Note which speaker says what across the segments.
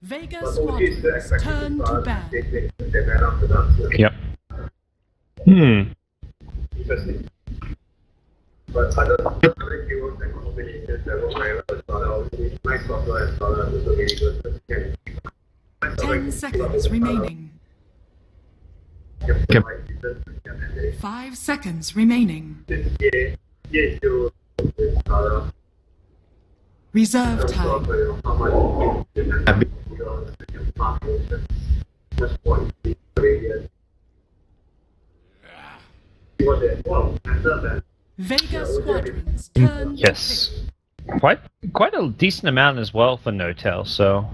Speaker 1: Vega squadrons turn to ban.
Speaker 2: Yep. Hmm.
Speaker 3: But other heroes and combinations that were very well, obviously, my software and Scholar is also really good.
Speaker 1: 10 seconds remaining. 5 seconds remaining. Reserve time. Vega squadrons turn to
Speaker 2: Yes. Quite a decent amount as well for No-Tail, so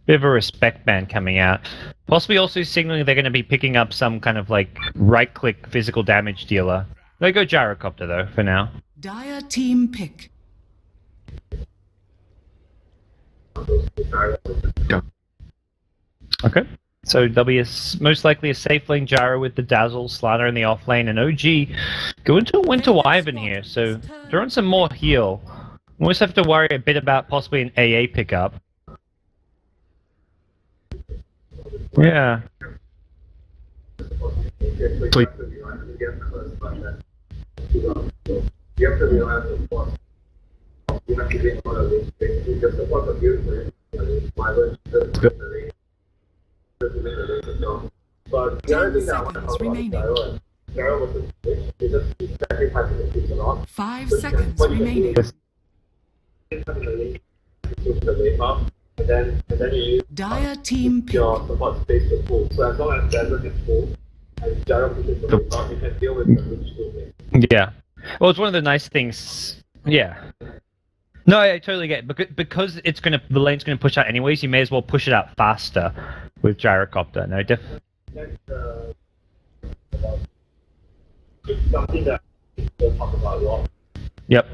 Speaker 2: bit of a respect band coming out. Possibly also signaling they're going to be picking up some kind of like right-click physical damage dealer. They go Gyrocopter though for now.
Speaker 1: Dire team pick.
Speaker 2: Okay. So there'll be most likely a safe lane Gyro with the Dazzle, Slatter in the off lane, and OG go into a Winter Wyvern here, so throw in some more heal. We always have to worry a bit about possibly an AA pickup. Yeah.
Speaker 3: But
Speaker 1: 10 seconds remaining. 5 seconds remaining.
Speaker 3: And then you use
Speaker 1: Dire team pick.
Speaker 3: your support space to pull. So as long as Desert is full and Gyro pushes the wave up, you can deal with the reach to
Speaker 2: Yeah. Well, it's one of the nice things. Yeah. No, I totally get it. Because the lane's gonna push out anyways. You may as well push it out faster with Gyrocopter. No,
Speaker 3: something that we'll talk about a lot.
Speaker 2: Yep.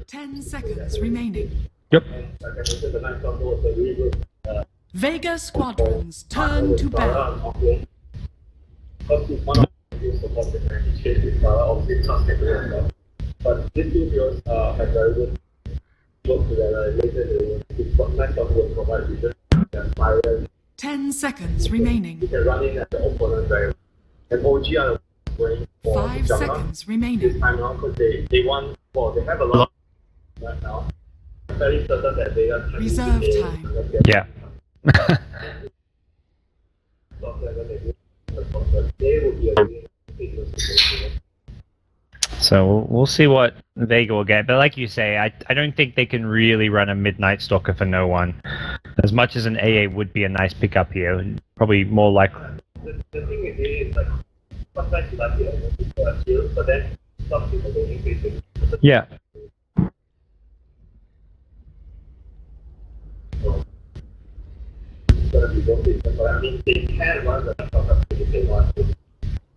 Speaker 1: 10 seconds remaining.
Speaker 2: Yep.
Speaker 3: Like I mentioned, the night combo was a really good
Speaker 1: Vega squadrons turn to ban.
Speaker 3: But these two heroes have very good work together. Later, the night combo will provide vision and fire.
Speaker 1: 10 seconds remaining.
Speaker 3: You can run in at the opponent very well. And OG are going for
Speaker 1: 5 seconds
Speaker 3: this
Speaker 1: remaining.
Speaker 3: time around because they want, well, they have a lot right now. I'm very certain that they are trying
Speaker 1: Reserve
Speaker 3: to
Speaker 1: time.
Speaker 2: Yeah.
Speaker 3: They will be a really big situation.
Speaker 2: So we'll see what Vega will get. But like you say, I don't think they can really run a Midnight Stalker for no one. As much as an AA would be a nice pickup here, probably more likely.
Speaker 3: The thing with it is like sometimes you like it for a shield, but then some people don't increase it.
Speaker 2: Yeah.
Speaker 3: But I mean, they can run the stalker if they want to.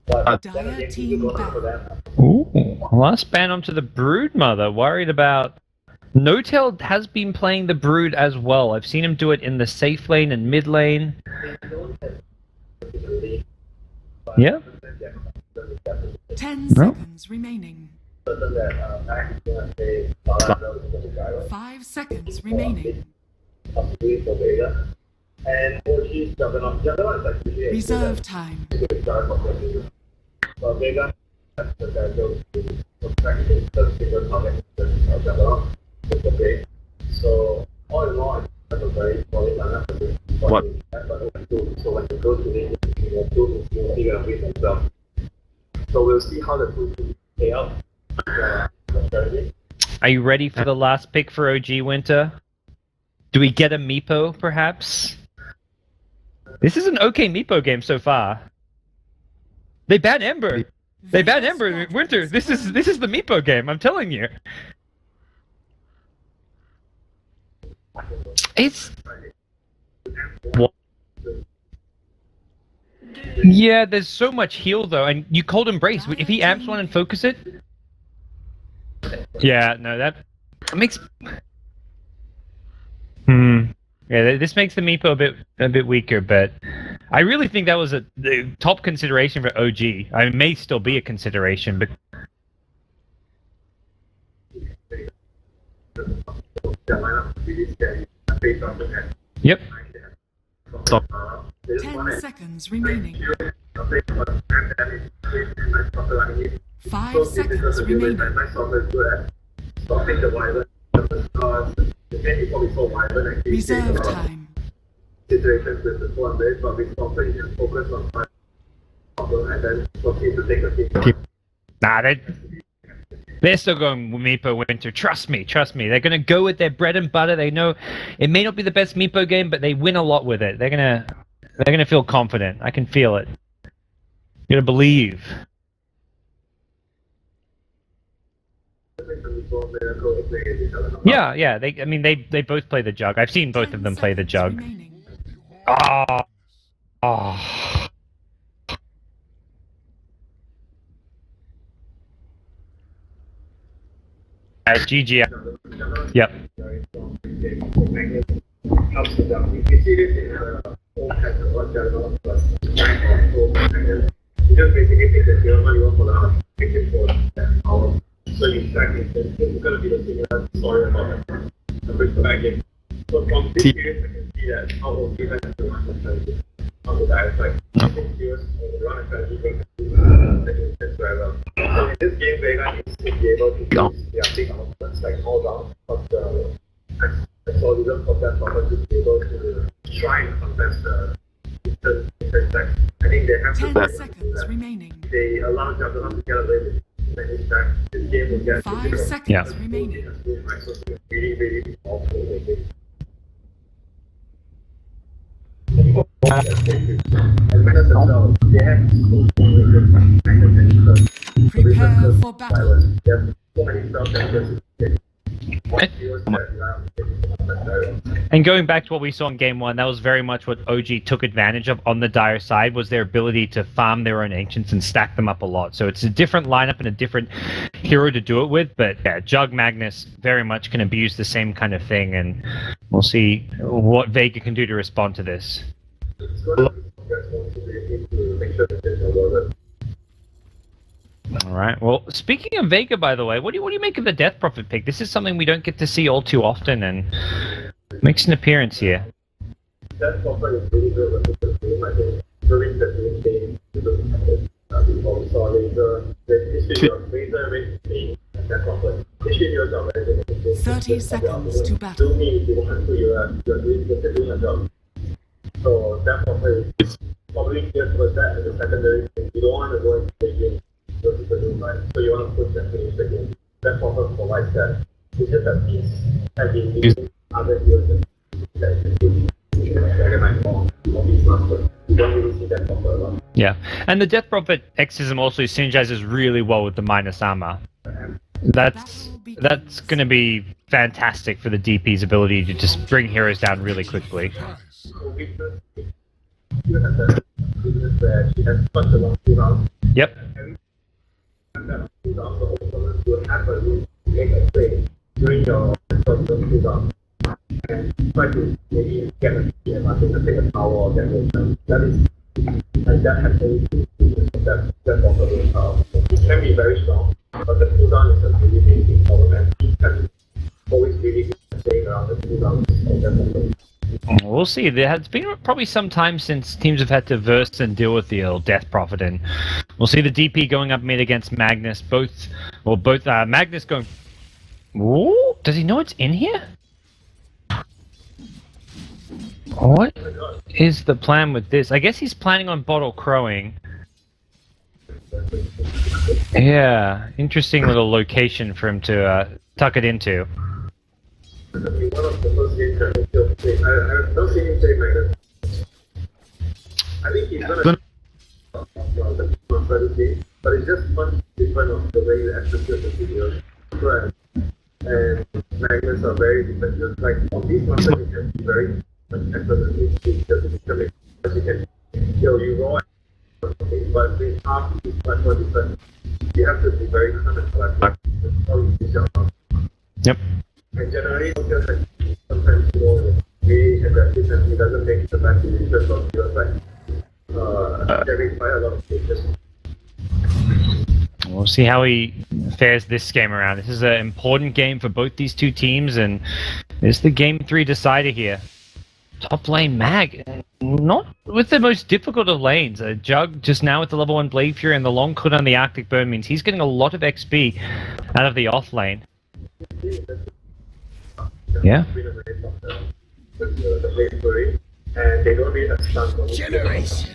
Speaker 3: But then
Speaker 1: Dire
Speaker 3: again,
Speaker 1: team
Speaker 3: you go
Speaker 1: back.
Speaker 3: for them.
Speaker 2: Ooh, last ban onto the Brood Mother. Worried about. No-Tail has been playing the Brood as well. I've seen him do it in the safe lane and mid lane.
Speaker 3: They don't have particularly.
Speaker 2: Yeah.
Speaker 1: 10
Speaker 2: No.
Speaker 1: seconds remaining.
Speaker 3: Certain that Max is going to say, Gyro.
Speaker 1: 5 seconds remaining.
Speaker 3: Possibly for Vega. And OG's Juggernaut. Juggernaut is actually a
Speaker 1: Reserve time.
Speaker 3: good start for Vega. For Vega, that's the guy goes to practice the single target Juggernaut with the play. So, all in all, that's a very solid lineup for this.
Speaker 2: What?
Speaker 3: So when you go to the you'll figure out it themselves. So we'll see how the two teams play out. The strategy.
Speaker 2: Are you ready for the last pick for OG Winter? Do we get a Meepo, perhaps? This is an okay Meepo game so far. They ban Ember. They ban Ember. Winter. This is the Meepo game. I'm telling you. It's. Yeah, there's so much heal though, and you cold embrace. If he amps one and focus it. Yeah, no, that makes. Yeah, this makes the Meepo a bit weaker, but I really think that was the top consideration for OG. I may still be a consideration, but
Speaker 3: their lineup is really scary. Based on the net.
Speaker 2: Yep.
Speaker 3: Stop.
Speaker 1: 10 seconds remaining. 5
Speaker 3: So
Speaker 1: seconds remaining.
Speaker 3: my soccer is good at stopping the violence. The game is probably so violent and
Speaker 1: Reserve time.
Speaker 3: situations with the one way, but with soccer you can focus on one problem and then proceed to take the team.
Speaker 2: Nah, they're still going Meepo Winter. Trust me. They're gonna go with their bread and butter. They know it may not be the best Meepo game, but they win a lot with it. They're gonna feel confident. I can feel it. You're gonna believe. Yeah. They both play the jug. I've seen both of them play the jug.
Speaker 1: Remaining.
Speaker 2: Oh. GG. Yep.
Speaker 3: Just basically take the zero money one for the picture for that hour. So you track it, it's going to be the similar story about the first back game. So from this series, I can see that how OG has to run the strategy on the dire side. I think viewers will run a strategy going to the instance very well. So in this game, Vega needs to be able to use their big offense like all round, but the exorcism of that offense to be able to try and contest the defense back. I think they have
Speaker 1: 10
Speaker 3: to
Speaker 1: seconds remaining.
Speaker 3: they allow Juggernaut to get away with his back. This game will get
Speaker 1: 5 seconds
Speaker 2: Yeah.
Speaker 1: remaining.
Speaker 3: really, really awful. And Magnus themselves, they have
Speaker 1: Prepare for battle.
Speaker 3: There's so many stuff that just
Speaker 2: And going back to what we saw in Game 1, that was very much what OG took advantage of on the Dire side, was their ability to farm their own Ancients and stack them up a lot. So it's a different lineup and a different hero to do it with, but yeah, Jug Magnus very much can abuse the same kind of thing, and we'll see what Vega can do to respond to this.
Speaker 3: it's going to be responsibility to make sure that there's no work.
Speaker 2: All right. Well, speaking of Vega, by the way, what do you make of the Death Prophet pick? This is something we don't get to see all too often, and makes an appearance here.
Speaker 3: That offer is really good with the team. I think during the game game, before we saw the history of Razor, and that offer. History years are very good.
Speaker 1: 30 seconds to battle.
Speaker 3: Do me if you want to, you're doing your job. So that offer is probably just was that as a secondary thing. You don't want to go into the game versus the new line. So you want to put that finish the game. That offer provides that. It's just that piece has been using other heroes that can put you don't really see that offer a lot.
Speaker 2: Yeah, and the Death Prophet Exism also synergizes really well with the minus armor. That's going to be fantastic for the DP's ability to just bring heroes down really quickly.
Speaker 3: Weakness, you have that weakness where she has such a long cooldown.
Speaker 2: Yep.
Speaker 3: And that cooldown, the opponent will have a room to make a play during your cooldown. And try to maybe get a advantage to take a tower or get a time. That is, and that has only that offer power. It can be very strong, but the cooldown is a really, really big problem, and it can always really good at staying around the cooldown of that offer.
Speaker 2: We'll see. There has been probably some time since teams have had to verse and deal with the old Death Prophet, and we'll see the DP going up mid against Magnus. Both Magnus going. Ooh, does he know it's in here? What is the plan with this? I guess he's planning on bottle crowing. Yeah, interesting little location for him to tuck it into.
Speaker 3: I mean, one of the first games that he still played. I don't see him play Magnus. I think he's gonna the first game, but it's just much different of the way the execute the videos. Right. And Magnus are very defensive. Like on these ones, you can be very excellently because you can you roll, but with half is much more defensive. You have to be very calm and collected.
Speaker 2: Yep.
Speaker 3: And generally, just like sometimes really aggressive and he doesn't make the best decisions on your side. There is quite a lot of cases.
Speaker 2: We'll see how he fares this game around. This is an important game for both these two teams, and this is the game 3 decider here. Top lane Mag, not with the most difficult of lanes. Jug just now with the level 1 Blade Fury and the long cooldown on the Arctic Burn means he's getting a lot of XP out of the off lane. Yeah.
Speaker 3: And they don't need a stun for generation.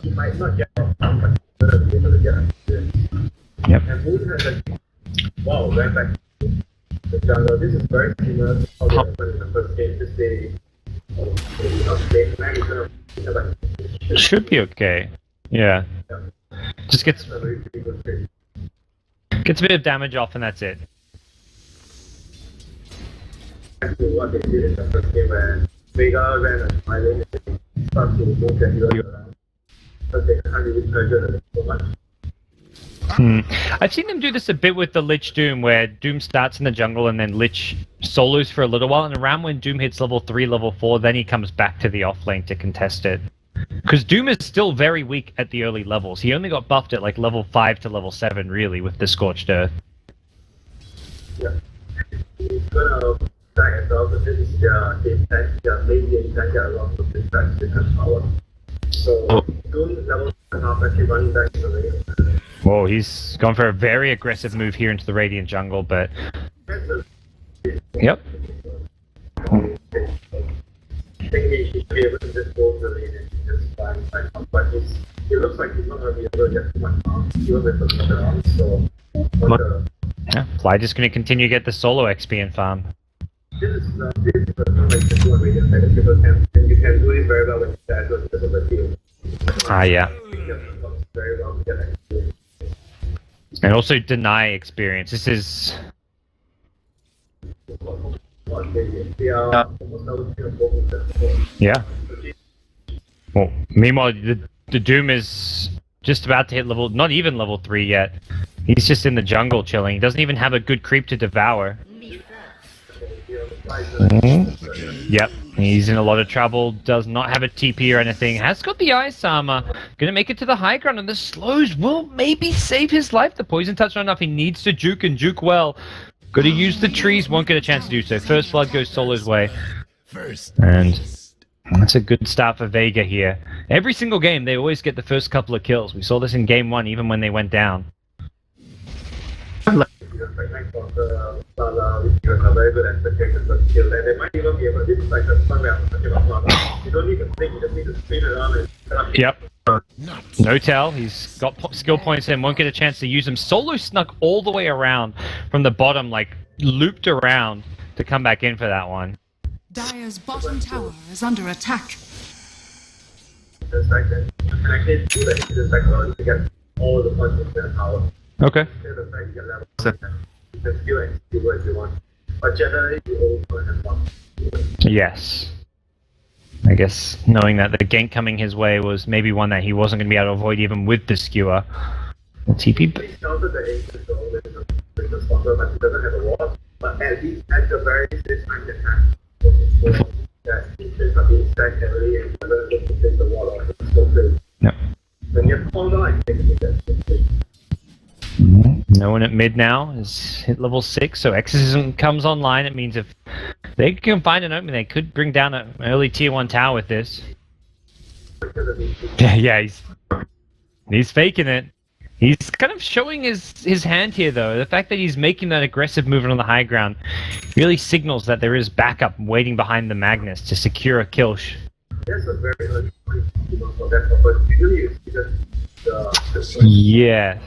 Speaker 3: He might not get a stun, but be able to get a.
Speaker 2: Yep.
Speaker 3: And Moon has a wow, right back the jungle. This is very similar to how they opened in the first game. This day,
Speaker 2: should be okay. Yeah. Just gets a bit of damage off and that's it.
Speaker 3: To what they did in the first game when Vega ran a smiling and started to move their heroes around. Because they can't really treasure them so much.
Speaker 2: I've seen them do this a bit with the Lich Doom, where Doom starts in the jungle and then Lich solos for a little while, and around when Doom hits level 3, level 4, then he comes back to the off lane to contest it. Because Doom is still very weak at the early levels. He only got buffed at like level 5 to level 7, really, with the Scorched Earth.
Speaker 3: Yeah. He's gonna stack as well, but this is their game tank, their main game tank that allows them to stack different power. So, Doom level 1.5 actually running back to the lane.
Speaker 2: Whoa, he's gone for a very aggressive move here into the Radiant jungle, but... Yep.
Speaker 3: I think he should be able to just go to the lane and just find out, but it looks like he's not going to be able to get too much harm, even with the pressure on, so...
Speaker 2: Yeah, Fly just going to continue to get the solo XP and farm.
Speaker 3: This is like the one Radiant side of people can, and you can do it very well when you stand with the field.
Speaker 2: Ah, yeah.
Speaker 3: Very well to get XP.
Speaker 2: And also deny experience. This is... Yeah. Well, meanwhile, the Doom is just about to hit level... Not even level 3 yet. He's just in the jungle chilling. He doesn't even have a good creep to devour. Yep, he's in a lot of trouble, does not have a TP or anything, has got the ice armor, gonna make it to the high ground, and the slows will maybe save his life. The poison touch not enough, he needs to juke and juke well. Gotta use the trees, won't get a chance to do so. First blood goes Solo's way. And that's a good start for Vega here. Every single game, they always get the first couple of kills. We saw this in game 1, even when they went down.
Speaker 3: Very good expectations for skill, and they might even be able to do like the fun round. You don't even think, you just need to spin around and...
Speaker 2: Yep. No tell, he's got skill points and won't get a chance to use them. Solo snuck all the way around from the bottom, like looped around to come back in for that one.
Speaker 1: Dire's bottom tower is under attack.
Speaker 3: Just like that. And actually do that, just like to get all the points in their tower.
Speaker 2: Okay.
Speaker 3: Just like you get level 10. You can skill and do what you want. But generally, you also have one.
Speaker 2: Yes. I guess knowing that the gank coming his way was maybe one that he wasn't going to be able to avoid even with the skewer. The TP...
Speaker 3: He counted the ancient soul with the sponsor, but he doesn't have a wall. But at least at the very least, time can have. That pieces are being stacked heavily and you're going to take the wall off. It's so good.
Speaker 2: Yep.
Speaker 3: When you're called on, I think that's
Speaker 2: No one at mid now is hit level 6, so Exorcism comes online. It means if they can find an opening, they could bring down an early tier 1 tower with this. Yeah, he's faking it. He's kind of showing his hand here, though. The fact that he's making that aggressive movement on the high ground really signals that there is backup waiting behind the Magnus to secure a kill.
Speaker 3: That's a very early point for that, but usually it's because
Speaker 2: yeah.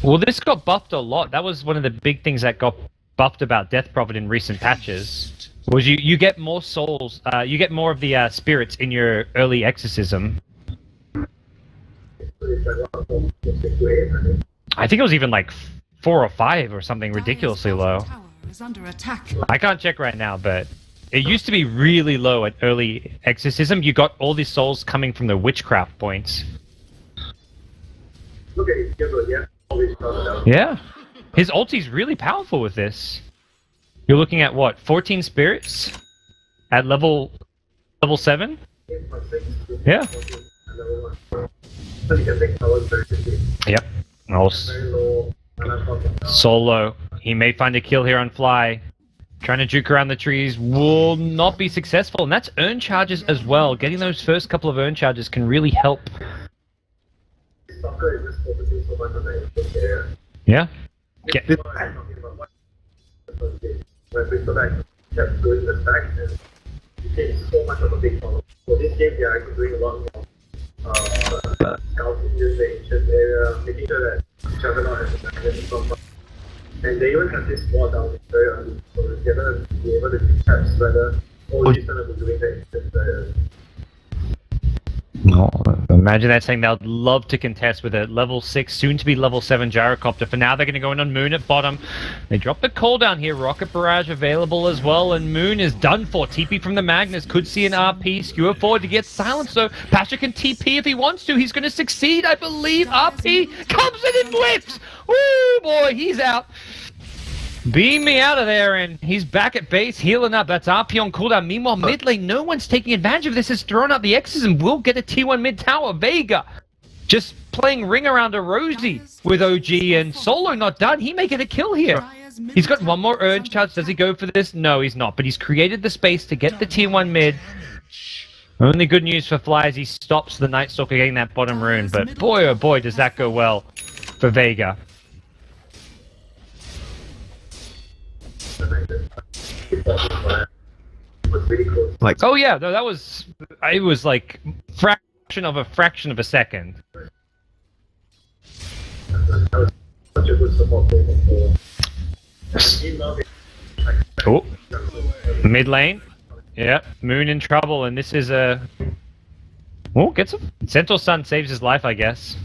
Speaker 2: Well, this got buffed a lot. That was one of the big things that got buffed about Death Prophet in recent patches. Was you get more souls, you get more of the spirits in your early exorcism. I think it was even like 4 or 5 or something ridiculously low. I can't check right now, but it used to be really low at early exorcism. You got all these souls coming from the witchcraft points.
Speaker 3: Look at his skill, yeah.
Speaker 2: Yeah, his ulti's really powerful with this. You're looking at what, 14 spirits at level 7? Yeah. Yep. Oh,
Speaker 3: very low mana cost.
Speaker 2: Solo. He may find a kill here on Fly. Trying to juke around the trees will not be successful, and that's earn charges as well. Getting those first couple of earn charges can really help.
Speaker 3: Soccer is just focusing so much on the input area.
Speaker 2: Yeah.
Speaker 3: This is what I'm talking about. What the first game, when Bristol kept doing the stack and became so much of a big problem. So this game, they are actually doing a lot more scouting in the ancient area, making sure that Juggernaut has a magnet from. And they even have this wall down very early, so they're going to be able to catch whether OG is going to be doing the ancient area.
Speaker 2: No, imagine that saying they'd love to contest with a level 6, soon to be level 7 gyrocopter. For now, they're going to go in on Moon at bottom. They drop the call down here. Rocket Barrage available as well, and Moon is done for. TP from the Magnus. Could see an RP. Skewer forward to get silenced, so Pasha can TP if he wants to. He's going to succeed, I believe. RP comes in and whips! Woo, boy, he's out. Beam me out of there, and he's back at base, healing up. That's RP on cooldown. Meanwhile, mid lane, no one's taking advantage of this. Has thrown out the X's and will get a T1 mid tower. Vega just playing ring around a Rosie with OG, and Solo not done. He may get a kill here. He's got one more earn charge. Does he go for this? No, he's not. But he's created the space to get the T1 mid. Only good news for Fly is he stops the Night Stalker getting that bottom rune. But boy, oh boy, does that go well for Vega.
Speaker 3: Like,
Speaker 2: Oh yeah, no, that was, it was like fraction of a second.
Speaker 3: that was such a good support play for.
Speaker 2: Oh, mid lane. Yeah, Moon in trouble, and this is a. Oh, gets him. Sentinel Sun saves his life, I guess.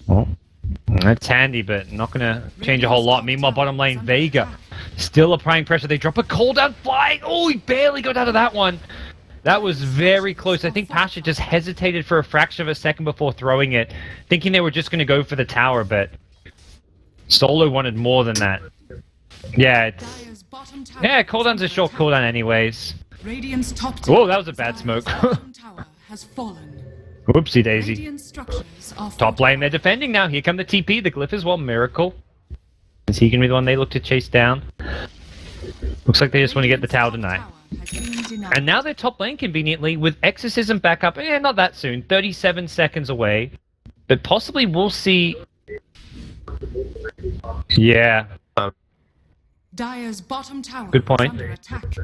Speaker 2: Oh, that's handy, but not gonna change a whole lot. Meanwhile, bottom lane, Vega still applying pressure. They drop a call down, flying. Oh, he barely got out of that one. That was very close. I think Pasha just hesitated for a fraction of a second before throwing it, thinking they were just gonna go for the tower, but Solo wanted more than that. Yeah, it's. Yeah, cooldown's a short cooldown anyways.
Speaker 1: Radiant's top
Speaker 2: Oh, that was a bad smoke.
Speaker 1: tower has fallen.
Speaker 2: Whoopsie daisy.
Speaker 1: Radiant structures are
Speaker 2: Top lane, they're defending now. Here come the TP, the glyph as well, Miracle. Is he gonna be the one they look to chase down? Looks like they just want to get the tower tonight. And now they're top lane conveniently with Exorcism back up. Not that soon, 37 seconds away. But possibly we'll see... Yeah.
Speaker 1: Dire's bottom tower
Speaker 2: Good point.
Speaker 1: is under attack.
Speaker 3: So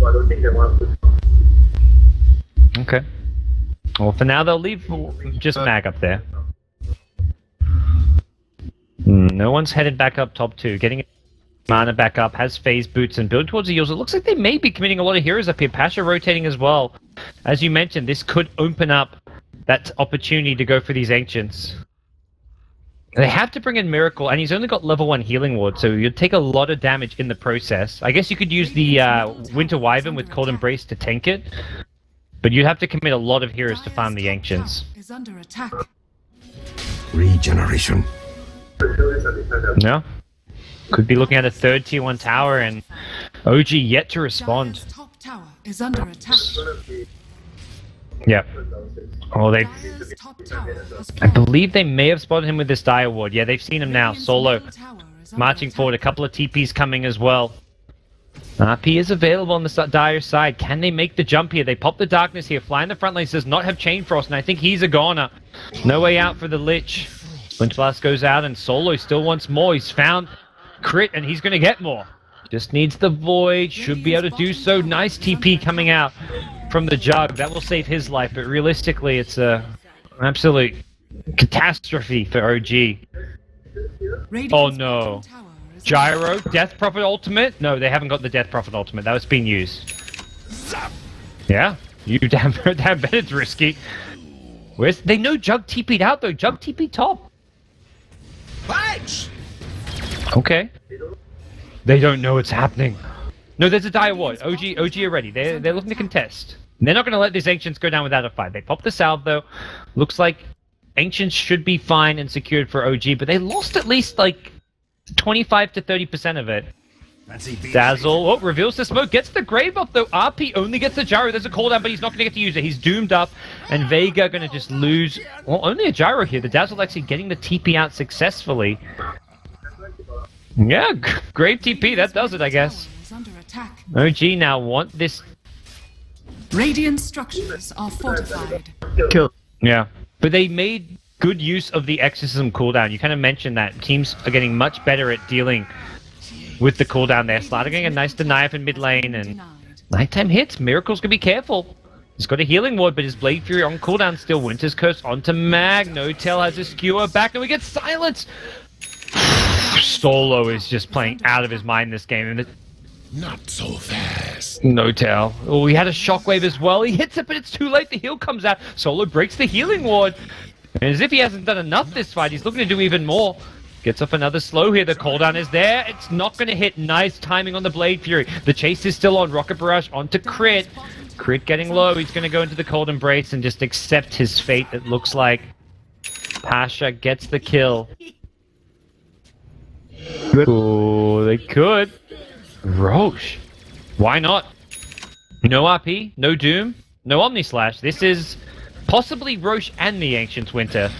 Speaker 3: I don't think they want to put.
Speaker 2: Okay. Well, for now they'll leave just Mag up there. No one's headed back up top 2. Getting mana back up, has phase boots and build towards the heals. It looks like they may be committing a lot of heroes up here. Pasha rotating as well. As you mentioned, this could open up that opportunity to go for these Ancients. They have to bring in Miracle, and he's only got level 1 healing ward, so you'd take a lot of damage in the process. I guess you could use the Winter Wyvern with Cold Embrace to tank it, but you'd have to commit a lot of heroes to farm the Ancients.
Speaker 1: Is under attack.
Speaker 4: Regeneration.
Speaker 2: No? Could be looking at a third tier 1 tower, and OG yet to respond.
Speaker 1: Dire's top tower is under attack.
Speaker 2: Yep. Oh, they...
Speaker 1: Dire's top tower has
Speaker 2: I
Speaker 1: fallen.
Speaker 2: believe they may have spotted him with this Dire Ward. Yeah, they've seen him now.
Speaker 1: Radiant's
Speaker 2: Solo
Speaker 1: middle tower is under
Speaker 2: marching
Speaker 1: attack.
Speaker 2: forward. A couple of TPs coming as well. RP is available on the Dire side. Can they make the jump here? They pop the Darkness here. Fly in the front lane does not have Chain Frost, and I think he's a goner. No way out for the Lich. Winter Blast goes out, and Solo still wants more. He's found crit, and he's going to get more. Just needs the Void. Should be able to do so. Nice TP coming out from the Jug. That will save his life, but realistically, it's an absolute catastrophe for OG.
Speaker 1: Radiant's
Speaker 2: Oh, no.
Speaker 1: bottom tower is
Speaker 2: Gyro, Death Prophet Ultimate? No, they haven't got the Death Prophet Ultimate. That was being used. Yeah, you damn bet it's risky. They know Jug TP'd out though. Jug TP'd top.
Speaker 4: Fight!
Speaker 2: Okay. They don't know what's happening. No, there's a Dire Ward. OG are ready. They're looking to contest. They're not going to let these Ancients go down without a fight. They popped the salve though. Looks like Ancients should be fine and secured for OG, but they lost at least like 25 to 30% of it. Dazzle, oh, reveals the smoke, gets the grave up though. RP only gets the gyro. There's a cooldown, but he's not going to get to use it. He's doomed up, and Vega going to just lose. Well, only a gyro here. The Dazzle actually getting the TP out successfully. Yeah, grave TP, that does it, I guess. OG now want this.
Speaker 1: Radiant structures are fortified.
Speaker 2: Kill. Yeah, but they made good use of the exorcism cooldown. You kind of mentioned that teams are getting much better at dealing with the cooldown there. Slider getting a nice deny up in mid lane, and nighttime hits. Miracle's gonna be careful. He's got a healing ward, but his Blade Fury on cooldown still. Winter's Curse onto Mag. No Tail has a skewer back, and we get silence. Solo is just playing out of his mind this game, and
Speaker 4: Not so fast.
Speaker 2: No Tail. Oh, he had a shockwave as well. He hits it, but it's too late. The heal comes out. Solo breaks the healing ward, and as if he hasn't done enough this fight, he's looking to do even more. Gets up another slow here. The cooldown is there. It's not going to hit. Nice timing on the Blade Fury. The chase is still on. Rocket Barrage onto Crit. Crit getting low. He's going to go into the Cold Embrace and just accept his fate, it looks like. Pasha gets the kill. Oh, they could. Roche. Why not? No RP, no Doom, no Omni Slash. This is possibly Roche and the Ancient Winter.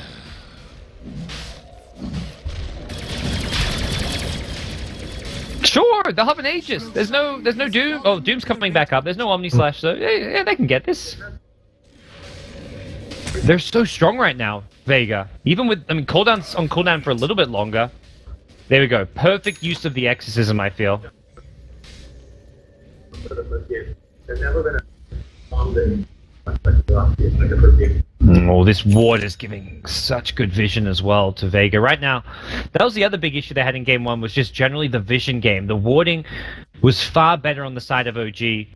Speaker 2: Sure, they'll have an Aegis. There's no Doom. Oh, Doom's coming back up. There's no Omni Slash, so yeah, they can get this. They're so strong right now, Vega. Even with, I mean, cooldown's on cooldown for a little bit longer. There we go. Perfect use of the Exorcism, I feel. Oh, this ward is giving such good vision as well to Vega. Right now, that was the other big issue they had in Game 1, was just generally the vision game. The warding was far better on the side of OG. They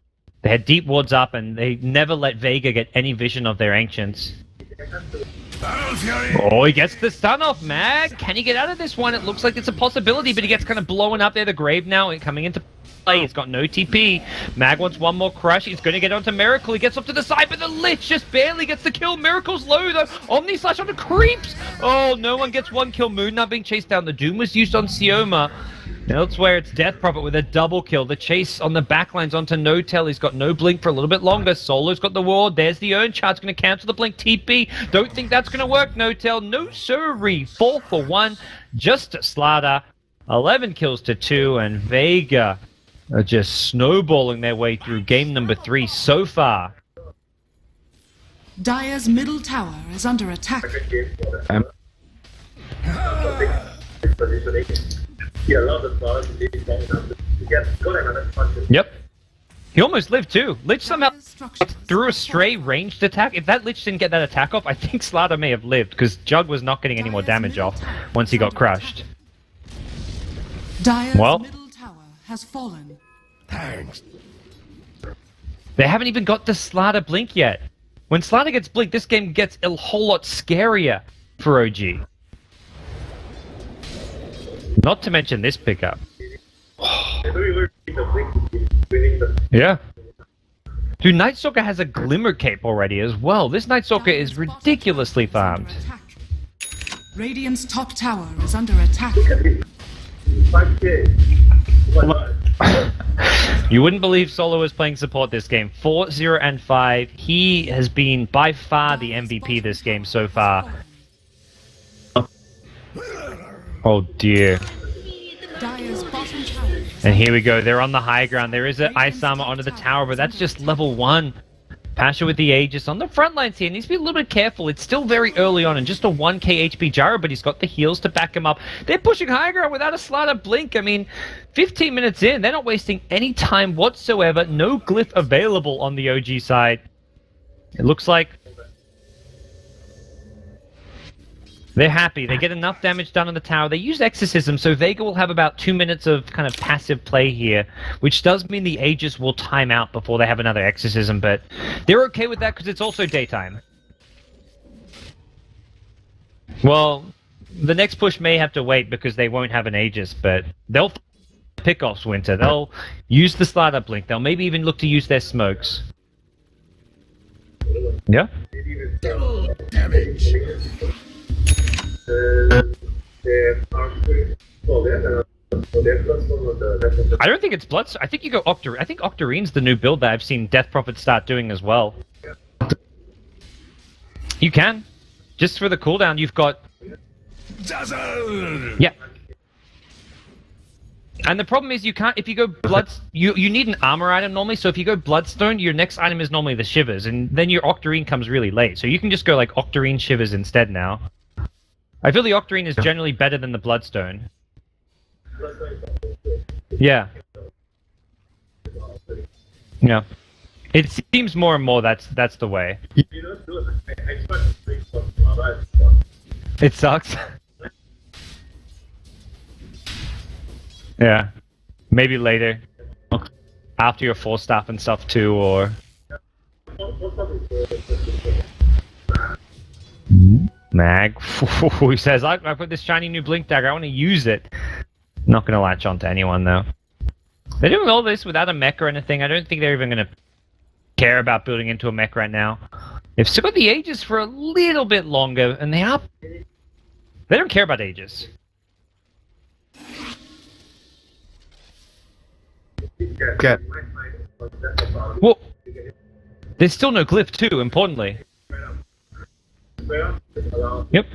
Speaker 2: had deep wards up, and they never let Vega get any vision of their Ancients. Oh, he gets the stun off Mag. Can he get out of this one? It looks like it's a possibility, but he gets kind of blown up there. The grave now and coming into play. He's got no TP. Mag wants one more crush. He's going to get onto Miracle. He gets up to the side, but the Lich just barely gets the kill. Miracle's low, though. Omni Slash onto Creeps. Oh, no one gets one kill. Moon not being chased down. The Doom was used on Sioma. Elsewhere, it's Death Prophet with a double kill. The chase on the backlines onto No Tail. He's got no blink for a little bit longer. Solo's got the ward. There's the Urn Chart's going to cancel the blink TP. Don't think that's going to work, No Tail. No siree. 4 for 1. Just Slaughter. 11 kills to 2. And Vega are just snowballing their way through game number 3 so far.
Speaker 1: Dire's middle tower is under attack.
Speaker 2: Yep. He almost lived too. Lich somehow threw a stray ranged attack. If that Lich didn't get that attack off, I think Slaughter may have lived, because Jug was not getting any more damage off once he got crushed.
Speaker 1: Dire's middle tower has fallen.
Speaker 4: Thanks.
Speaker 2: They haven't even got the Slaughter blink yet. When Slaughter gets blink, this game gets a whole lot scarier for OG. Not to mention this pickup. Yeah. Dude, Night Stalker has a Glimmer Cape already as well. This Night Stalker is ridiculously farmed.
Speaker 1: Radiant's top tower is under attack.
Speaker 2: You wouldn't believe Solo is playing support this game. 4-0 and 5. He has been by far the MVP this game so far. Oh dear. And here we go. They're on the high ground. There is an ice armor onto the tower, but that's just level 1. Pasha with the Aegis on the front lines here. Needs to be a little bit careful. It's still very early on and just a 1k HP gyro, but he's got the heals to back him up. They're pushing high ground without a Slaughter blink. I mean, 15 minutes in, they're not wasting any time whatsoever. No glyph available on the OG side. It looks like they're happy. They get enough damage done on the tower. They use Exorcism, so Vega will have about 2 minutes of kind of passive play here, which does mean the Aegis will time out before they have another Exorcism, but they're okay with that because it's also daytime. Well, the next push may have to wait because they won't have an Aegis, but they'll pick off Winter. They'll use the Slaughter blink. They'll maybe even look to use their smokes. Yeah?
Speaker 4: Damage.
Speaker 3: their first one was the rest of the
Speaker 2: I don't think it's Bloodstone. I think you go Octarine. I think Octarine's the new build that I've seen Death Prophet start doing as well. You can. Just for the cooldown, you've got...
Speaker 4: Dazzle!
Speaker 2: Yeah. And the problem is you can't... If you go Blood... You need an armor item normally, so if you go Bloodstone, your next item is normally the Shivers, and then your Octarine comes really late. So you can just go like Octarine Shivers instead now. I feel the Octarine is generally better than the Bloodstone. Yeah. Yeah. It seems more and more that's the way. It sucks. Yeah. Maybe later. After your 4-staff and stuff too, or... Mag. He says, I put this shiny new Blink Dagger, I want to use it. Not gonna latch on to anyone though. They're doing all this without a mech or anything. I don't think they're even gonna care about building into a mech right now. They've still got the Aegis for a little bit longer, and they don't care about Aegis.
Speaker 5: Okay.
Speaker 2: Well, there's still no glyph too, importantly. Yep.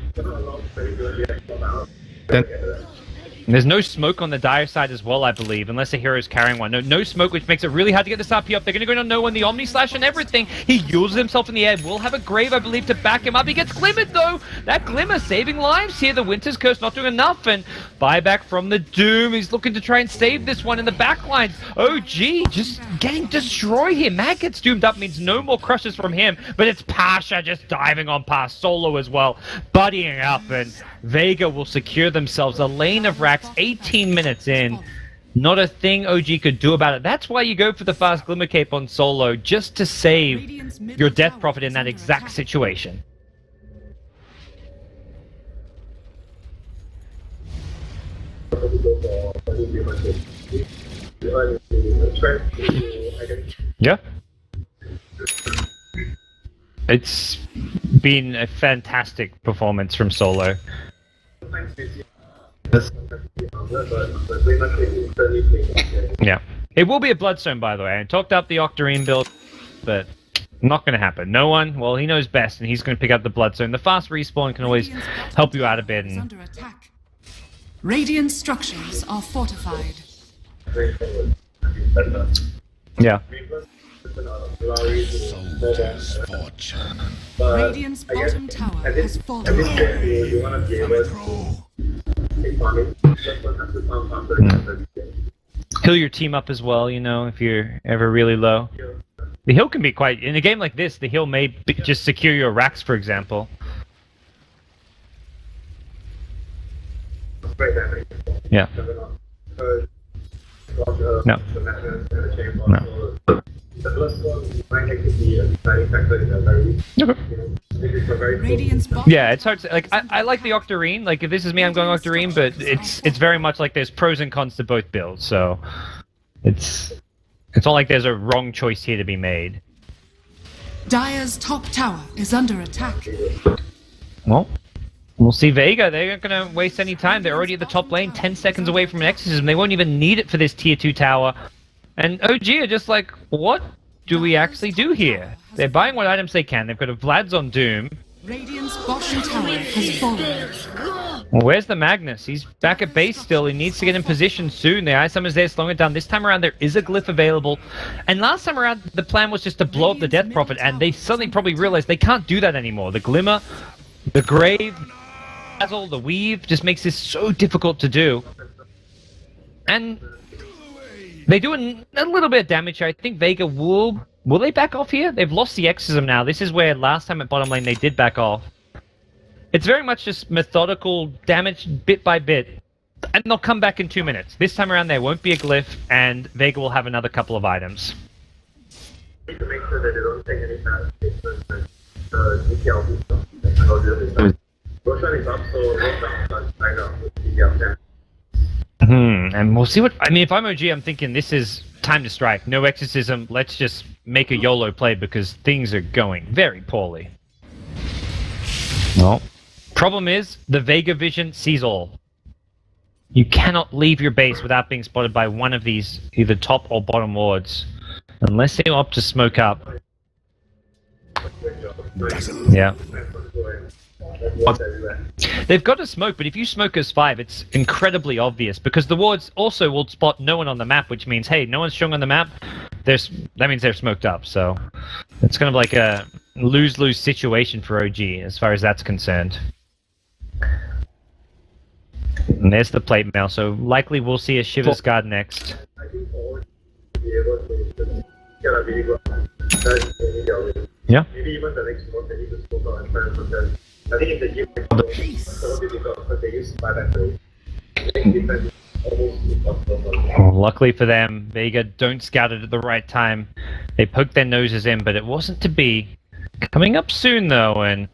Speaker 5: Then
Speaker 2: And there's no smoke on the dire side as well, I believe, unless a hero's carrying one. No smoke, which makes it really hard to get this RP up. They're going to go to no one, the Omni Slash and everything. He uses himself in the air. Will have a grave, I believe, to back him up. He gets glimmered, though. That glimmer saving lives here. The Winter's Curse not doing enough. And buyback from the Doom. He's looking to try and save this one in the backlines. OG just getting destroyed here. Mag gets doomed up, means no more crushes from him. But it's Pasha just diving on past Solo as well. Buddying up, and Vega will secure themselves a lane of racks 18 minutes in. Not a thing OG could do about it. That's why you go for the fast Glimmer Cape on Solo, just to save your Death Prophet in that exact situation. Yeah. It's been a fantastic performance from Solo. Yeah. It will be a Bloodstone, by the way. I talked up the Octarine build, but not going to happen. No one, well, he knows best, and he's going to pick up the Bloodstone. The fast respawn can always help you out a bit. And...
Speaker 1: Radiant structures are fortified.
Speaker 2: Yeah.
Speaker 4: Soldier's fortune.
Speaker 1: Radiant's bottom tower has fallen.
Speaker 2: Heal your team up as well, you know, if you're ever really low. The heal can be quite... In a game like this, the heal may just secure your racks, for example. Yeah. No. No. Yeah, it's hard to... Like, I like the Octarine. Like, if this is me, I'm going Octarine, but it's very much like there's pros and cons to both builds, so... It's not like there's a wrong choice here to be made.
Speaker 1: Dire's top tower is under attack.
Speaker 2: Well, we'll see Vega. They're not going to waste any time. They're already at the top lane, 10 seconds away from an exorcism. They won't even need it for this tier 2 tower. And OG are just like, what do we actually do here? They're buying what items they can. They've got a Vlad's on Doom.
Speaker 1: Radiant's bottom tower has fallen.
Speaker 2: Well, where's the Magnus? He's back at base still. He needs to get in position soon. The Ice Summon's there slowing it down. This time around, there is a glyph available. And last time around, the plan was just to blow up the Death Prophet, and they suddenly probably realized they can't do that anymore. The Glimmer, the Grave, the Weave just makes this so difficult to do. And they do a little bit of damage. I think Vega will they back off here? They've lost the Exorcism now. This is where last time at bottom lane they did back off. It's very much just methodical damage bit by bit. And they'll come back in 2 minutes. This time around there won't be a glyph, and Vega will have another couple of items.
Speaker 3: To make sure that they don't take any fast details and stuff. Roshan is also
Speaker 2: And we'll see what... I mean, if I'm OG, I'm thinking this is time to strike. No Exorcism. Let's just make a YOLO play because things are going very poorly. Well, problem is, the Vega vision sees all. You cannot leave your base without being spotted by one of these, either top or bottom wards. Unless they opt to smoke up. Yeah. They've got to smoke, but if you smoke as 5, it's incredibly obvious, because the wards also will spot no one on the map, which means, hey, no one's showing on the map, that means they're smoked up, so it's kind of like a lose-lose situation for OG, as far as that's concerned. And there's the plate mail, so likely we'll see a Shiver's Guard next. Yeah.
Speaker 3: Maybe even the next one, they need to smoke out and try to protect. I think in the game, it's a little bit difficult because they use 5 actually. Defense almost impossible.
Speaker 2: Luckily for them, Vega don't scout it at the right time. They poked their noses in, but it wasn't to be. Coming up soon though, and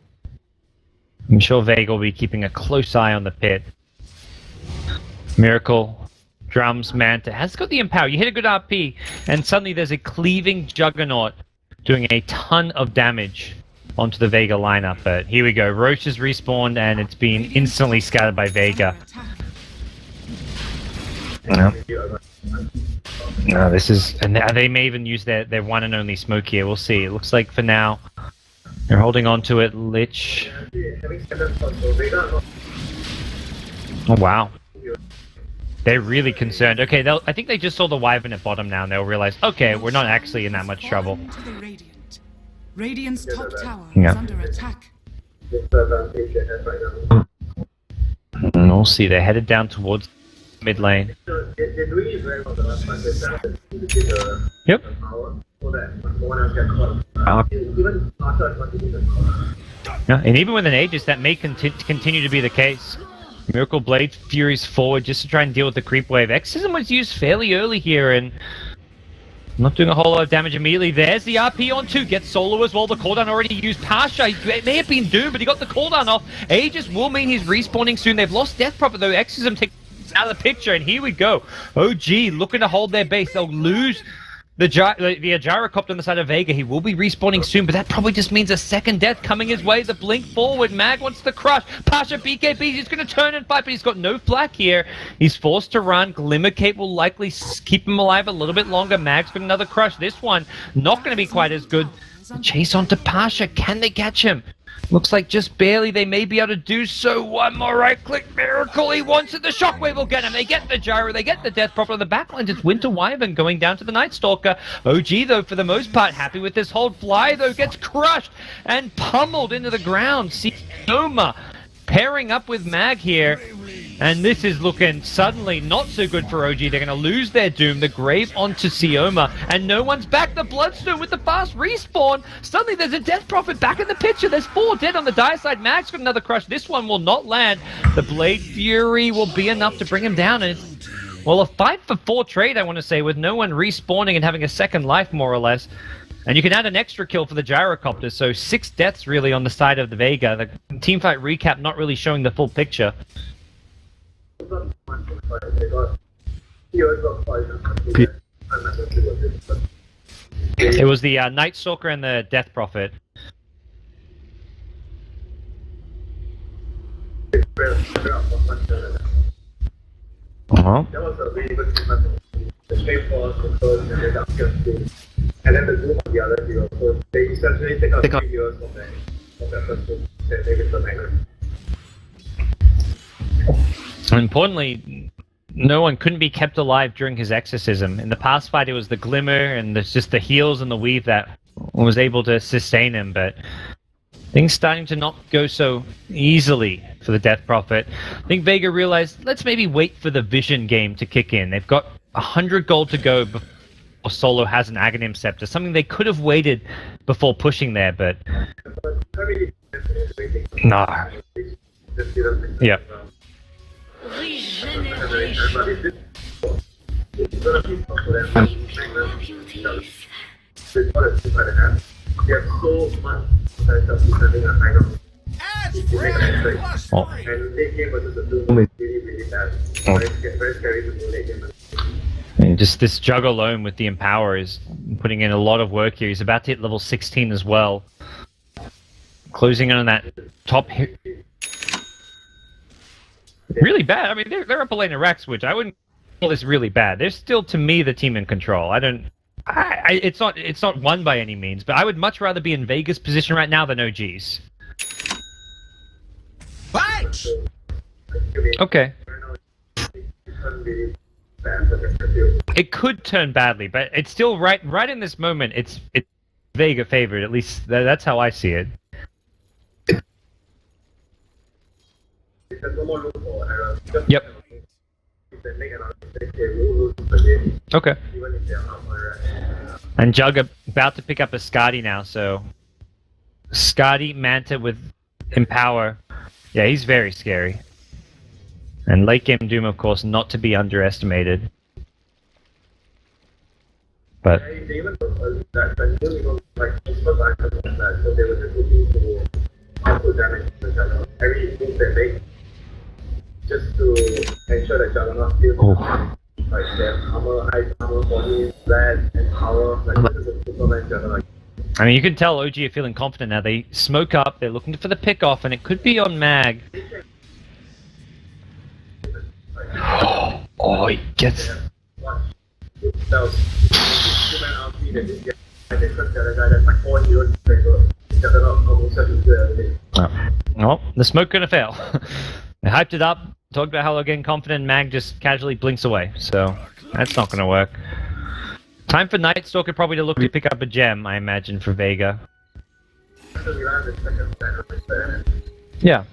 Speaker 2: I'm sure Vega will be keeping a close eye on the pit. Miracle, Drums, Manta has got the empower. You hit a good RP, and suddenly there's a cleaving Juggernaut doing a ton of damage onto the Vega lineup. But here we go. Roche has respawned, and it's been instantly scattered by Vega. No, this is... And they may even use their one and only smoke here. We'll see. It looks like for now, they're holding on to it. Lich. Oh, wow. They're really concerned. Okay, I think they just saw the Wyvern at bottom now, and they'll realize, okay, we're not actually in that much trouble.
Speaker 1: Radiant's top tower is under attack.
Speaker 2: And we'll see, they're headed down towards mid lane. Yep. Yeah, and even with an Aegis, that may continue to be the case. Miracle Blade Furies forward just to try and deal with the creep wave. Exorcism was used fairly early here, and not doing a whole lot of damage immediately. There's the RP on 2. Gets solo as well. The cooldown already used. Pasha, it may have been doomed, but he got the cooldown off. Aegis will mean he's respawning soon. They've lost Death Prophet though. Exorcism takes out of the picture, and here we go. OG looking to hold their base. They'll lose the gyrocopter on the side of Vega. He will be respawning soon, but that probably just means a second death coming his way. The blink forward. Mag wants the crush. Pasha BKB, he's going to turn and fight, but he's got no flak here. He's forced to run. Glimmercape will likely keep him alive a little bit longer. Mag's got another crush. This one not going to be quite as good. Chase onto Pasha. Can they catch him? Looks like just barely. They may be able to do so. One more right-click miracle. He wants it. The shockwave will get him. They get the gyro. They get the death prop on the backline. It's Winter Wyvern going down to the Night Stalker. OG, though, for the most part, happy with this hold. Fly, though, gets crushed and pummeled into the ground. Sioma pairing up with Mag here. And this is looking suddenly not so good for OG. They're going to lose their Doom. The Grave onto Sioma. And no one's back. The Bloodstone with the fast respawn. Suddenly there's a Death Prophet back in the picture. There's 4 dead on the dire side. Mag's got another crush. This one will not land. The Blade Fury will be enough to bring him down. And it's, well, a 5-for-4 trade, I want to say, with no one respawning and having a second life, more or less. And you can add an extra kill for the gyrocopter. So 6 deaths, really, on the side of the Vega. The teamfight recap not really showing the full picture. It was the Night Stalker and the Death Prophet. Uh-huh.
Speaker 3: That was a really good team. The shape was controlled and the Darkest team. And then the group on the other hero. So they essentially take out 3 heroes from their first group. They take it to the magnet.
Speaker 2: And importantly, no one couldn't be kept alive during his exorcism. In the past fight, it was the Glimmer and there's just the heals and the weave that was able to sustain him, but things starting to not go so easily for the Death Prophet. I think Vega realized, let's maybe wait for the Vision game to kick in. They've got 100 gold to go before Solo has an Aghanim Scepter, something they could have waited before pushing there, but... Nah. Yeah. And just this Jug alone with the Empower is putting in a lot of work here. He's about to hit level 16 as well. Closing in on that top hit. Really bad. I mean, they're up a lane of Rex, which I wouldn't call this really bad. They're still, to me, the team in control. It's not won by any means, but I would much rather be in Vega's position right now than OG's.
Speaker 4: Fight!
Speaker 2: Okay. It could turn badly, but it's still right in this moment. It's Vega favored. At least that's how I see it. Yep. Okay. And Jug about to pick up a Skadi now, so Skadi Manta with Empower. Yeah, he's very scary. And late game Doom, of course, not to be underestimated. But
Speaker 3: just to ensure that Juggernaut still like their armor, high armor body, red and power, like this is a Superman Juggernaut.
Speaker 2: I mean, you can tell OG are feeling confident now. They smoke up, they're looking for the pick off, and it could be on Mag. Oh, he gets.
Speaker 3: Watch. So, Superman RP that this guy, they trust the other guy, that's like 4 heroes, so Juggernaut almost have to do everything.
Speaker 2: Well, the smoke gonna fail. They hyped it up, talked about how they're getting confident, and Mag just casually blinks away, so that's not gonna work. Time for Night Stalker probably to look to pick up a gem, I imagine, for Vega. Yeah.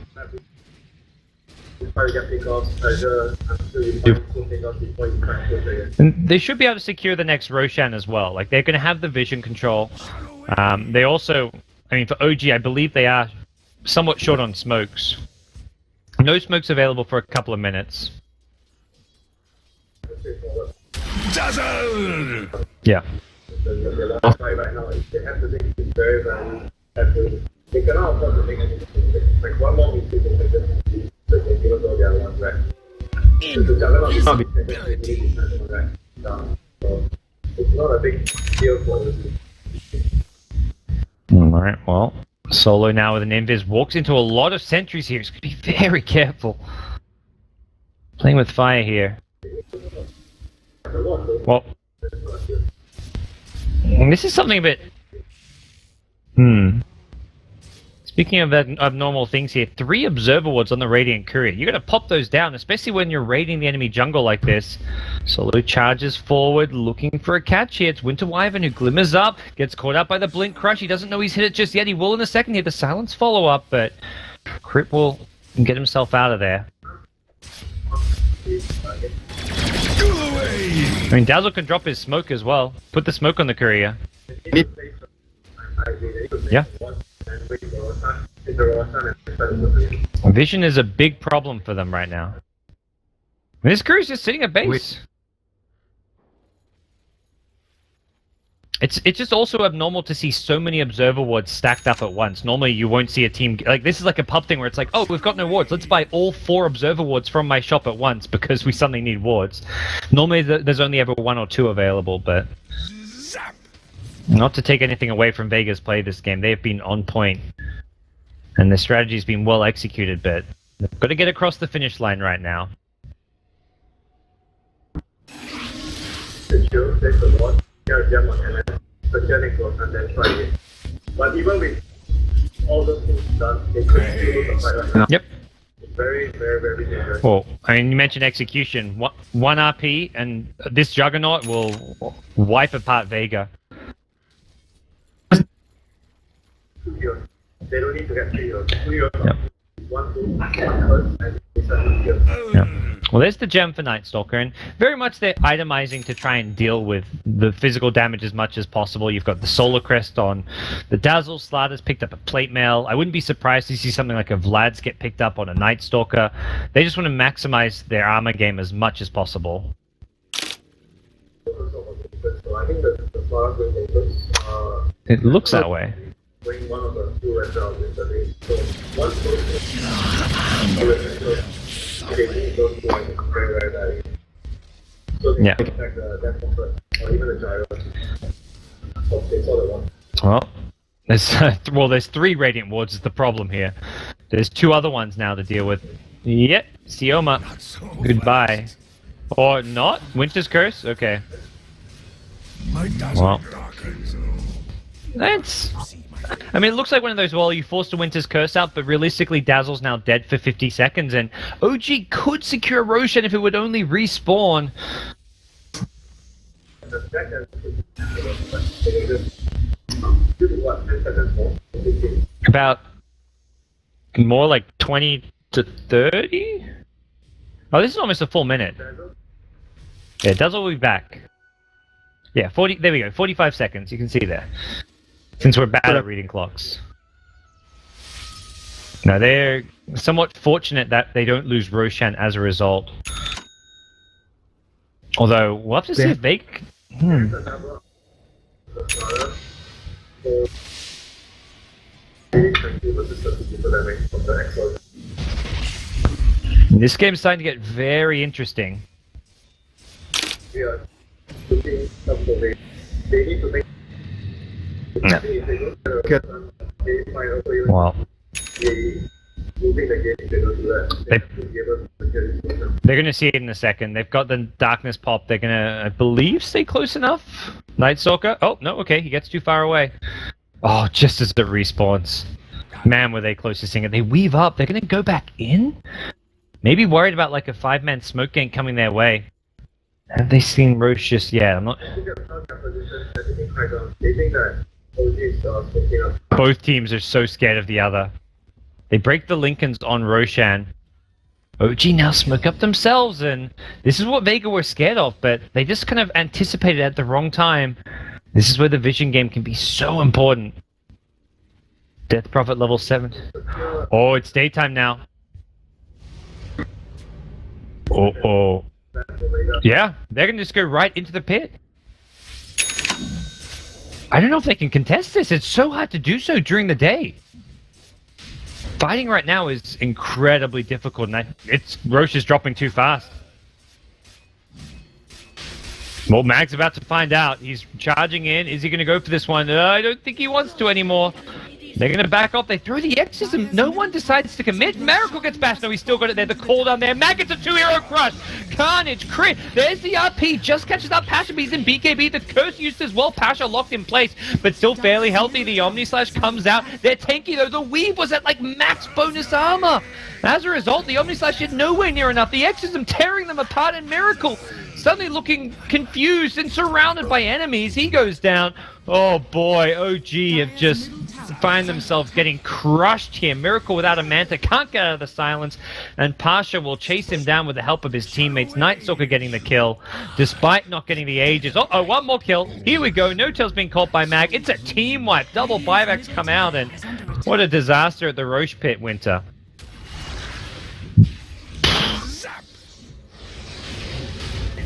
Speaker 2: And they should be able to secure the next Roshan as well. Like, they're gonna have the vision control. They also, I mean, for OG, I believe they are somewhat short on smokes. No smokes available for a couple of minutes.
Speaker 4: Dazzle!
Speaker 2: Yeah. Alright, well, Solo now with an Invis walks into a lot of sentries here. He's going to be very careful. Playing with fire here. Well, this is something a bit... Speaking of abnormal things here, 3 Observer Wards on the Radiant Courier. You gotta pop those down, especially when you're raiding the enemy jungle like this. Solo charges forward, looking for a catch here. It's Winter Wyvern who glimmers up, gets caught up by the Blink Crush. He doesn't know he's hit it just yet. He will in a second here. The Silence follow-up, but Crit will get himself out of there. I mean, Dazzle can drop his smoke as well. Put the smoke on the Courier. Yeah. Vision is a big problem for them right now. I mean, this Courier's just sitting at base. It's just also abnormal to see so many Observer Wards stacked up at once. Normally you won't see a team... Like, this is like a pub thing where it's like, oh, we've got no wards. Let's buy all 4 Observer Wards from my shop at once because we suddenly need wards. Normally there's only ever 1 or 2 available, but... Not to take anything away from Vega's play this game. They've been on point. And the strategy's been well executed, but... They've got to get across the finish line right now.
Speaker 3: But even with all those things done, they could still lose the fight right now.
Speaker 2: Yep.
Speaker 3: Very, very, very dangerous.
Speaker 2: Well, I mean, you mentioned execution. 1 RP, and this Juggernaut will wipe apart Vega.
Speaker 3: 2 heroes. They don't need to get 3 heroes. 2 heroes.
Speaker 2: Yep.
Speaker 3: 1, 2, 1 hurt, and it's a 2 heroes.
Speaker 2: Yeah. Well, there's the gem for Night Stalker, and very much they're itemizing to try and deal with the physical damage as much as possible. You've got the Solar Crest on the Dazzle. Slatter's picked up a Plate Mail. I wouldn't be surprised to see something like a Vlad's get picked up on a Night Stalker. They just want to maximize their armor game as much as possible.
Speaker 3: So I think the Flora will
Speaker 2: It looks that way.
Speaker 3: bring one of the 2 red rounds in the race. So once they need those 2 items very, very badly. So they can attack the Death Comfort or even the Gyro. So they saw the one.
Speaker 2: Well, there's 3 Radiant Wards is the problem here. There's 2 other ones now to deal with. Yep, Sioma.
Speaker 4: Not so
Speaker 2: Goodbye.
Speaker 4: fast.
Speaker 2: Or not? Winter's Curse? Okay.
Speaker 4: My dazzle
Speaker 2: Well.
Speaker 4: darkens.
Speaker 2: That's... I mean, it looks like one of those, well, you forced a Winter's Curse out, but realistically, Dazzle's now dead for 50 seconds, and OG could secure Roshan if it would only respawn.
Speaker 3: The second, what 10 seconds more.
Speaker 2: About more like 20 to 30? Oh, this is almost a full minute. Yeah, Dazzle will be back. Yeah, 40, there we go, 45 seconds, you can see there. Since we're bad at reading clocks. Now, they're somewhat fortunate that they don't lose Roshan as a result. Although, we'll have to see if they... This game's starting to get very interesting.
Speaker 3: Yeah, looking up for they need to make.
Speaker 2: Well, they're going to see it in a second. They've got the darkness pop. They're going to, I believe, stay close enough. Night Stalker. Oh, no, okay. He gets too far away. Oh, just as it respawns. Man, were they close to seeing it. They weave up. They're going to go back in? Maybe worried about like a 5-man smoke gang coming their way. Have they seen Roche just yet? I'm not... Both teams are so scared of the other. They break the Lincolns on Roshan. OG now smoke up themselves, and this is what Vega were scared of, but they just kind of anticipated at the wrong time. This is where the vision game can be so important. Death Prophet level 7. Oh, it's daytime now. Oh. Yeah, they're going to just go right into the pit. I don't know if they can contest this. It's so hard to do so during the day. Fighting right now is incredibly difficult, and Roche is dropping too fast. Well, Mag's about to find out. He's charging in. Is he going to go for this one? I don't think he wants to anymore. They're going to back off. They throw the exorcism. No one decides to commit. Miracle gets bashed. No, he's still got it there. The call down there. Mag gets a 2-hero crush. Carnage, crit. There's the RP. Just catches up Pasha. He's in BKB. The curse used as well. Pasha locked in place, but still fairly healthy. The Omni Slash comes out. They're tanky though. The weave was at like max bonus armor. As a result, the Omni Slash did nowhere near enough. The exorcism tearing them apart, and Miracle suddenly looking confused and surrounded by enemies. He goes down. Oh boy, OG have just find themselves getting crushed here. Miracle without a Manta can't get out of the silence, and Pasha will chase him down with the help of his teammates. Night Stalker getting the kill, despite not getting the ages. Oh, one more kill. Here we go. No Tail's being caught by Mag. It's a team wipe. Double buybacks come out, and what a disaster at the Roche pit, Winter.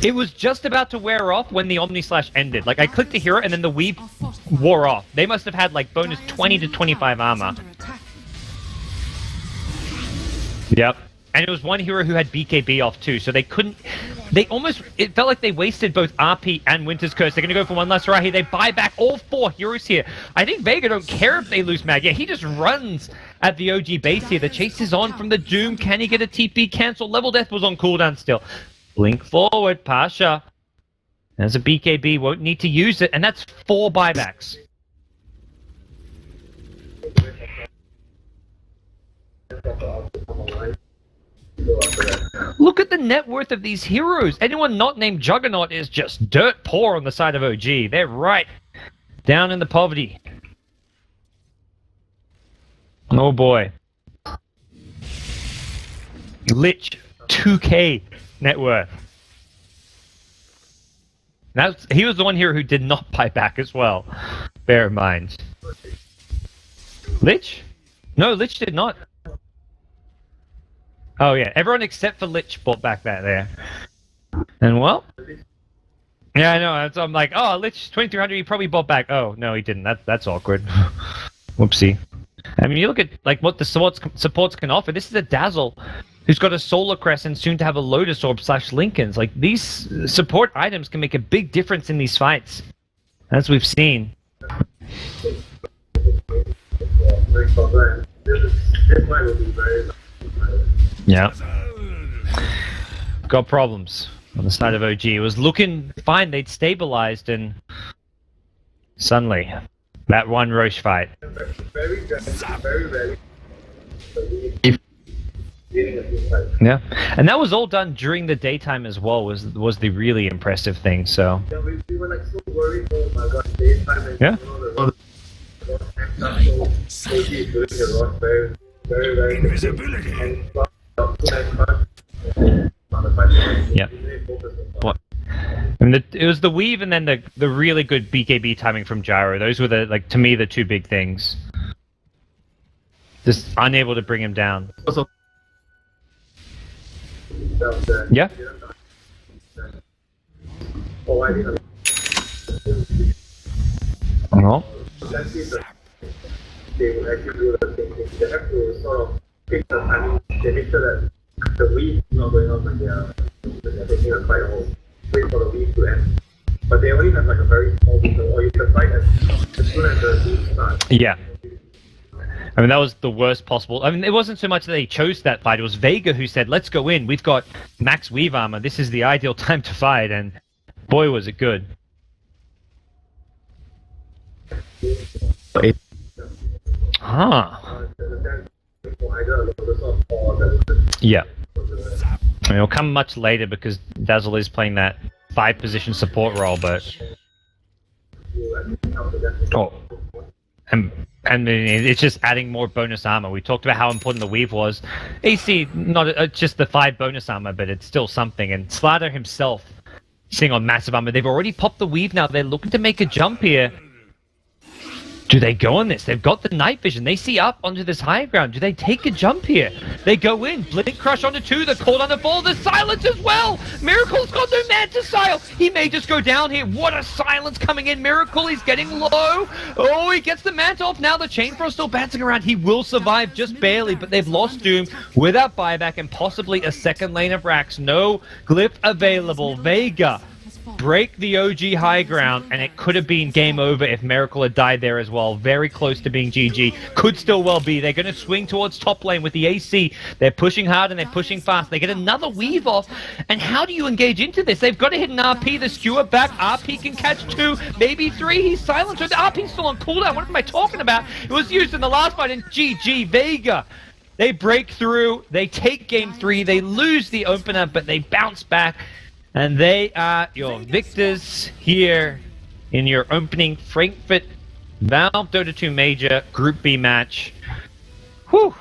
Speaker 2: It was just about to wear off when the Omni Slash ended. Like, I clicked the hero and then the weave wore off. They must have had like bonus 20 to 25 armor. Yep. And it was one hero who had BKB off too, so they couldn't... It felt like they wasted both RP and Winter's Curse. They're going to go for one last right here. They buy back all 4 heroes here. I think Vega don't care if they lose Mag. Yeah, he just runs at the OG base here. The chase is on from the Doom. Can he get a TP cancel? Level Death was on cooldown still. Blink forward, Pasha. There's a BKB, won't need to use it, and that's 4 buybacks. Look at the net worth of these heroes. Anyone not named Juggernaut is just dirt poor on the side of OG. They're right down in the poverty. Oh boy. Lich, 2K. Net worth. He was the one here who did not buy back as well. Bear in mind. Lich? No, Lich did not. Oh yeah, everyone except for Lich bought back that there. And well... Yeah, I know, I'm like, oh, Lich 2300, he probably bought back. Oh, no, he didn't. That's awkward. Whoopsie. I mean, you look at like what the supports can offer. This is a Dazzle who's got a Solar Crest and soon to have a Lotus Orb / Lincolns. Like, these support items can make a big difference in these fights, as we've seen. Yeah. Got problems on the side of OG. It was looking fine. They'd stabilized, and suddenly, that one Roche fight.
Speaker 3: Very rarely.
Speaker 2: Yeah, and that was all done during the daytime as well. Was the really impressive thing. So.
Speaker 3: Yeah, we were like so worried. Oh my god, daytime and
Speaker 2: Yeah.
Speaker 3: so OG is doing the rock very
Speaker 4: Invisibility.
Speaker 3: and
Speaker 2: Yeah. What? And it was the weave and then the really good BKB timing from Gyro. Those were to me, the two big things. Just unable to bring him down. Yeah.
Speaker 3: Oh, I didn't.
Speaker 2: Oh.
Speaker 3: They would actually do the same thing. They have to sort of pick the timing. They make sure that the weave is not going on when they're taking a fight or wait for the weave to end. But they only have like a very small window, or you can fight as soon as the weave starts.
Speaker 2: Yeah. I mean, that was the worst possible. I mean, it wasn't so much that they chose that fight. It was Vega who said, let's go in. We've got max weave armor. This is the ideal time to fight. And boy, was it good. Huh. Yeah. I mean, it'll come much later because Dazzle is playing that 5-position support role, but... Oh. And it's just adding more bonus armor. We talked about how important the weave was. AC, not just the 5 bonus armor, but it's still something. And Slater himself, sitting on massive armor. They've already popped the weave now. They're looking to make a jump here. Do they go on this? They've got the night vision. They see up onto this high ground. Do they take a jump here? They go in. Blink Crush onto 2. They're called on the ball. There's silence as well. Miracle's got no man to sile. He may just go down here. What a silence coming in. Miracle, he's getting low. Oh, he gets the mant off. Now the Chain Frost still bouncing around. He will survive just barely, but they've lost Doom without buyback and possibly a second lane of racks. No glyph available. Vega break the OG high ground, and it could have been game over if Miracle had died there as well. Very close to being GG. Could still well be. They're going to swing towards top lane with the AC. They're pushing hard and they're pushing fast. They get another weave off. And how do you engage into this? They've got to hit an RP. The skewer back. RP can catch 2, maybe 3. He's silenced. The RP's still on cooldown. What am I talking about? It was used in the last fight, and GG. Vega. They break through. They take game 3. They lose the opener, but they bounce back. And they are your victors here in your opening Frankfurt Valve Dota 2 Major Group B match. Whew!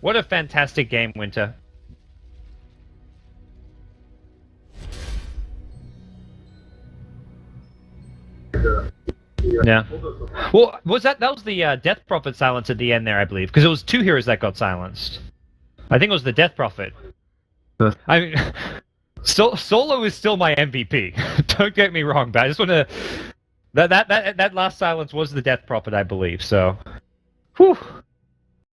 Speaker 2: What a fantastic game, Winter. Yeah. Well, that was the Death Prophet silence at the end there, I believe, because it was 2 heroes that got silenced. I think it was the Death Prophet. I mean... Solo is still my MVP. Don't get me wrong, but I just want to... That last silence was the Death Prophet, I believe, so... Whew.